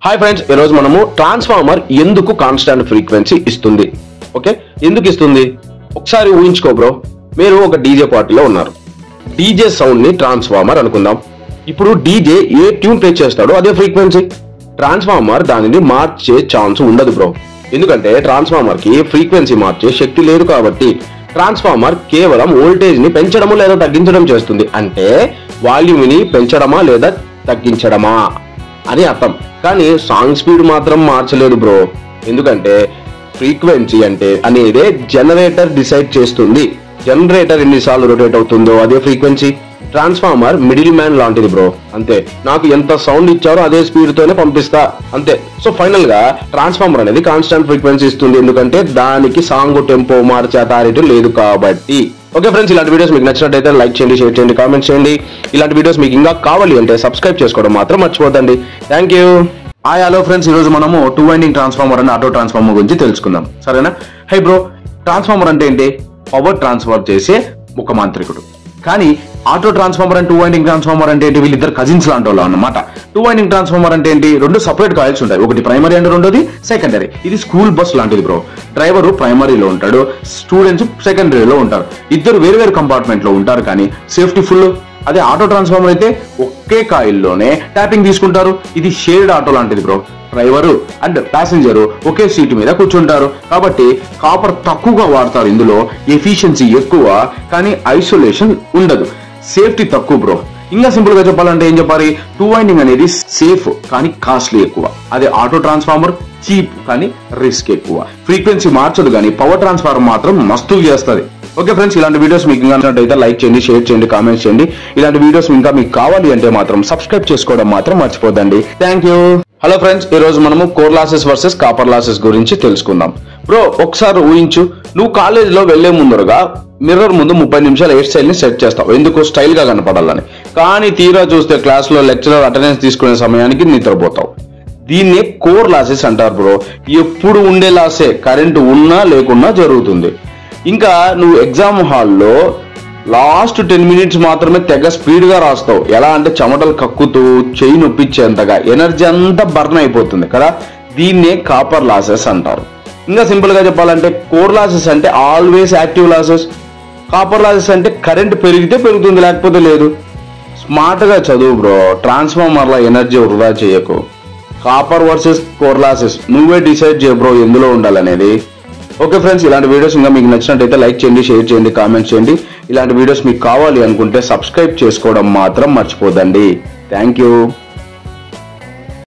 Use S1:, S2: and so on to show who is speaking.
S1: Hi friends, ఈ రోజు మనము ట్రాన్స్ఫార్మర్ ఎందుకు కాన్స్టాంట్ ఫ్రీక్వెన్సీ ఇస్తుంది. ఓకే, ఎందుకు ఇస్తుంది ఒకసారి ఊహించుకో బ్రో. మీరు ఒక డీజే పార్టీలో ఉన్నారు. డీజే సౌండ్ ని ట్రాన్స్ఫార్మర్ అనుకుందాం. ఇప్పుడు డీజే ఏ ట్యూన్ ప్లే చేస్తాడో అదే ఫ్రీక్వెన్సీ. ట్రాన్స్ఫార్మర్ దానిని మార్చే ఛాన్స్ ఉండదు బ్రో. ఎందుకంటే ట్రాన్స్ఫార్మర్ కి ఫ్రీక్వెన్సీ మార్చే శక్తి లేదు కాబట్టి ట్రాన్స్ఫార్మర్ కేవలం వోల్టేజ్ ని పెంచడము లేదా తగ్గించడం చేస్తుంది. అంటే వాల్యూమ్ ని పెంచడమా లేదా తగ్గించడమా అని అర్థం. కానీ సాంగ్ స్పీడ్ మాత్రం మార్చలేదు బ్రో. ఎందుకంటే ఫ్రీక్వెన్సీ అంటే అనేదే జనరేటర్ డిసైడ్ చేస్తుంది. జనరేటర్ ఎన్నిసార్లు రొటేట్ అవుతుందో అదే ఫ్రీక్వెన్సీ. ట్రాన్స్ఫార్మర్ మిడిల్ మ్యాన్ లాంటిది బ్రో. అంతే, నాకు ఎంత సౌండ్ ఇచ్చారో అదే స్పీడ్ తోనే పంపిస్తా అంతే. సో ఫైనల్ గా ట్రాన్స్ఫార్మర్ అనేది కాన్స్టాంట్ ఫ్రీక్వెన్సీ ఇస్తుంది. ఎందుకంటే దానికి సాంగ్ టెంపో మార్చే అథారిటీ లేదు కాబట్టి. ఓకే ఫ్రెండ్స్, ఇలాంటి వీడియోస్ మీకు నచ్చినట్టయితే లైక్ చేయండి, షేర్ చేయండి, కామెంట్ చేయండి. ఇలాంటి వీడియోస్ మీకు ఇంకా కావాలి అంటే సబ్స్క్రైబ్ చేసుకోవడం మాత్రం మర్చిపోతండి. Thank you. Hi hello friends, ఈ రోజు మనము 2 winding transformer and auto transformer గురించి తెలుసుకుందాం. సరేనా? హై బ్రో, ట్రాన్స్ఫార్మర్ అంటే ఏంటి? పవర్ ట్రాన్స్ఫర్ చేసే ఒక మాంత్రికుడు. కానీ auto transformer and 2 winding transformer అంటే ఏంటి? వీళ్ళిద్దరు కజిన్స్ లాంటి వాళ్ళు అన్నమాట. 2 వైండింగ్ ట్రాన్స్ఫార్మర్ అంటే ఏంటి? 2 సపరేట్ కాయిల్స్ ఉంటాయి. ఒకటి ప్రైమరీ అండ్ రెండోది సెకండరీ. ఇది స్కూల్ బస్ లాంటిది బ్రో. డ్రైవర్ ప్రైమరీలో ఉంటాడు, స్టూడెంట్స్ సెకండరీలో ఉంటారు. ఇద్దరు వేరు వేరు కంపార్ట్మెంట్ లో ఉంటారు, కానీ సేఫ్టీ ఫుల్. అదే ఆటో ట్రాన్స్ఫార్మర్ అయితే ఒకే కాయిల్లోనే ట్యాపింగ్ తీసుకుంటారు. ఇది షేర్డ్ ఆటో లాంటిది bro. Driver and passenger okay seat మీద కూర్చుంటారు కాబట్టి కాపర్ తక్కువగా వాడతారు. ఇందులో ఎఫిషియన్సీ ఎక్కువ, కానీ ఐసోలేషన్ ఉండదు. సేఫ్టీ తక్కువ బ్రో. ఇంకా సింపుల్ గా చెప్పాలంటే ఏం చెప్పాలి? 2 వైండింగ్ అనేది సేఫ్ కానీ కాస్ట్లీ ఎక్కువ. అదే ఆటో ట్రాన్స్ఫార్మర్ చీప్ కానీ రిస్క్ ఎక్కువ. ఫ్రీక్వెన్సీ మార్చదు కానీ పవర్ ట్రాన్స్ఫార్మర్ మాత్రం మస్తు చేస్తుంది. ఓకే ఫ్రెండ్స్, ఇలాంటి వీడియోస్ మీకు ఇంకా నచ్చినట్టయితే లైక్ చేయండి, షేర్ చేయండి, కామెంట్ చేయండి. ఇలాంటి వీడియోస్ ఇంకా మీకు కావాలి అంటే మాత్రం సబ్స్క్రైబ్ చేసుకోవడం మాత్రం మర్చిపోదండి. Thank you. హలో ఫ్రెండ్స్, ఈ రోజు మనము core losses versus copper losses గురించి తెలుసుకుందాం. బ్రో ఒకసారి ఊహించు, నువ్వు కాలేజ్ లో వెళ్లే ముందరగా మిర్రర్ ముందు 30 నిమిషాలు హెయిర్ స్టైల్ ని సెట్ చేస్తావు. ఎందుకు? స్టైల్ గా కనపడాలని. కానీ తీరా చూస్తే క్లాస్ లో లెక్చరర్ అటెండెన్స్ తీసుకునే సమయానికి నిద్రపోతావు. దీన్ని కోర్ లాసెస్ అంటారు బ్రో. ఎప్పుడు ఉండే లాసే, కరెంటు ఉన్నా లేకున్నా జరుగుతుంది. ఇంకా నువ్వు ఎగ్జామ్ హాల్లో లాస్ట్ 10 మినిట్స్ మాత్రమే తెగ స్పీడ్ గా రాస్తావు. ఎలా అంటే చెమటలు కక్కుతూ చెయ్యి నొప్పించేంతగా ఎనర్జీ అంతా బర్న్ అయిపోతుంది కదా. దీన్నే కాపర్ లాసెస్ అంటారు. ఇంకా సింపుల్ గా చెప్పాలంటే కోర్ లాసెస్ అంటే always active losses. Copper losses అంటే కరెంట్ పెరిగితే పెరుగుతుంది, లేకపోతే లేదు. స్మార్ట్ గా చదువు బ్రో. ట్రాన్స్ఫార్మర్ ల ఎనర్జీ వృధా చేయకు. కాపర్ వర్సెస్ కోర్ లాసెస్ నువ్వే డిసైడ్ చేయ బ్రో ఎందులో ఉండాలనేది. ఓకే ఫ్రెండ్స్, ఇలాంటి వీడియోస్ ఇంకా మీకు నచ్చినట్టయితే లైక్ చేయండి, షేర్ చేయండి, కామెంట్ చేయండి. ఇలాంటి వీడియోస్ మీకు కావాలి అనుకుంటే సబ్స్క్రైబ్ చేసుకోవడం మాత్రం మర్చిపోదండి. Thank you.